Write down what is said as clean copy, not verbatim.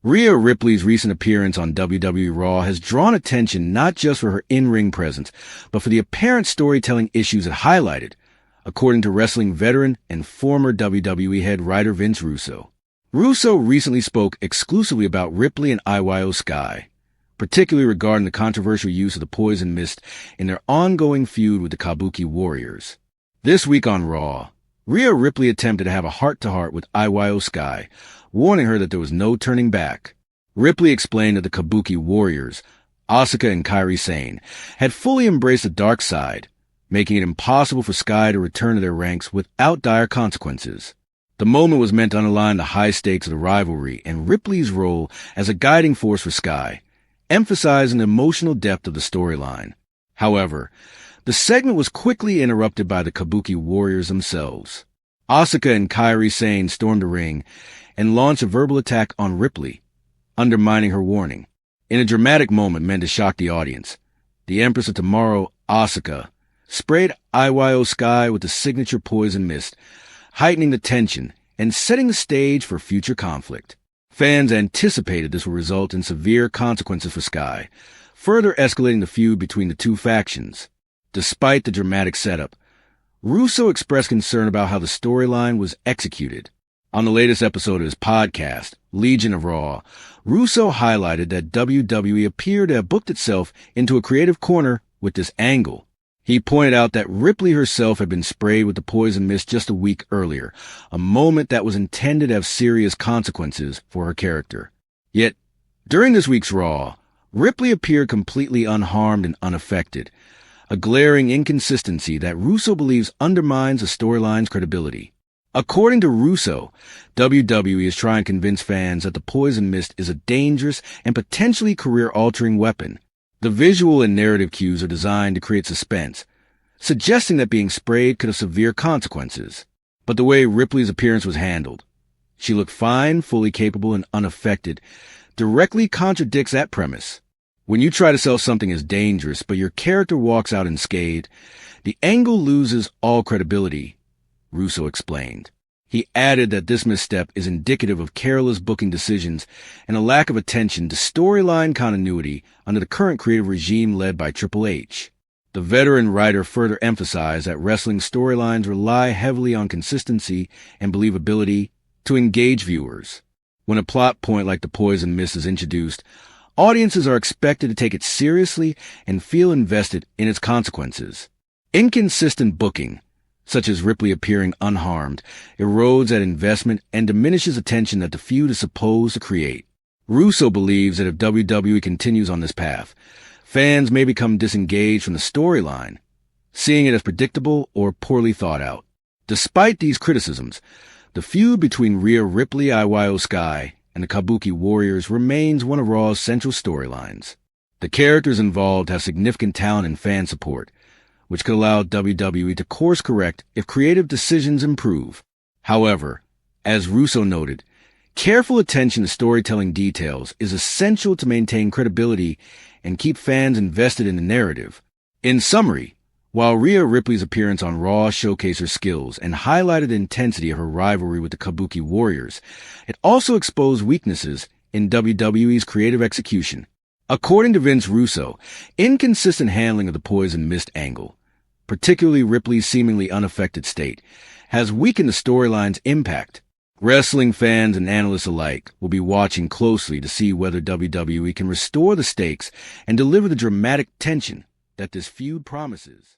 Rhea Ripley's recent appearance on WWE RAW has drawn attention not just for her in-ring presence, but for the apparent storytelling issues it highlighted, according to wrestling veteran and former WWE head writer Vince Russo. Russo recently spoke exclusively about Ripley and Io Sky, particularly regarding the controversial use of the poison mist in their ongoing feud with the Kabuki Warriors. This week on Raw, Rhea Ripley attempted to have a heart-to-heart with Io Sky, warning her that there was no turning back. Ripley explained that the Kabuki Warriors, Asuka and Kairi Sane, had fully embraced the dark side, making it impossible for Sky to return to their ranks without dire consequences. The moment was meant to underline the high stakes of the rivalry and Ripley's role as a guiding force for Sky, emphasizing the emotional depth of the storyline. However, the segment was quickly interrupted by the Kabuki Warriors themselves. Asuka and Kairi Sane stormed the ring and launched a verbal attack on Ripley, undermining her warning. In a dramatic moment meant to shock the audience, the Empress of Tomorrow, Asuka, sprayed Io Sky with the signature poison mist, heightening the tension and setting the stage for future conflict. Fans anticipated this would result in severe consequences for Sky, further escalating the feud between the two factions. Despite the dramatic setup, Russo expressed concern about how the storyline was executed. On the latest episode of his podcast, Legion of Raw, Russo highlighted that WWE appeared to have booked itself into a creative corner with this angle. He pointed out that Ripley herself had been sprayed with the poison mist just a week earlier, a moment that was intended to have serious consequences for her character. Yet, during this week's Raw, Ripley appeared completely unharmed and unaffected, a glaring inconsistency that Russo believes undermines the storyline's credibility. According to Russo, WWE is trying to convince fans that the poison mist is a dangerous and potentially career-altering weapon. The visual and narrative cues are designed to create suspense, suggesting that being sprayed could have severe consequences. But the way Ripley's appearance was handled, she looked fine, fully capable, and unaffected, directly contradicts that premise. When you try to sell something as dangerous, but your character walks out unscathed, the angle loses all credibility, Russo explained. He added that this misstep is indicative of careless booking decisions and a lack of attention to storyline continuity under the current creative regime led by Triple H. The veteran writer further emphasized that wrestling storylines rely heavily on consistency and believability to engage viewers. When a plot point like the poison mist is introduced, audiences are expected to take it seriously and feel invested in its consequences. Inconsistent booking, such as Ripley appearing unharmed, erodes that investment and diminishes attention that the feud is supposed to create. Russo believes that if WWE continues on this path, fans may become disengaged from the storyline, seeing it as predictable or poorly thought out. Despite these criticisms, the feud between Rhea Ripley, Io Sky, and the Kabuki Warriors remains one of Raw's central storylines. The characters involved have significant talent and fan support, which could allow WWE to course correct if creative decisions improve. However, as Russo noted, careful attention to storytelling details is essential to maintain credibility and keep fans invested in the narrative. In summary, while Rhea Ripley's appearance on Raw showcased her skills and highlighted the intensity of her rivalry with the Kabuki Warriors, it also exposed weaknesses in WWE's creative execution. According to Vince Russo, inconsistent handling of the poison mist angle, particularly Ripley's seemingly unaffected state, has weakened the storyline's impact. Wrestling fans and analysts alike will be watching closely to see whether WWE can restore the stakes and deliver the dramatic tension that this feud promises.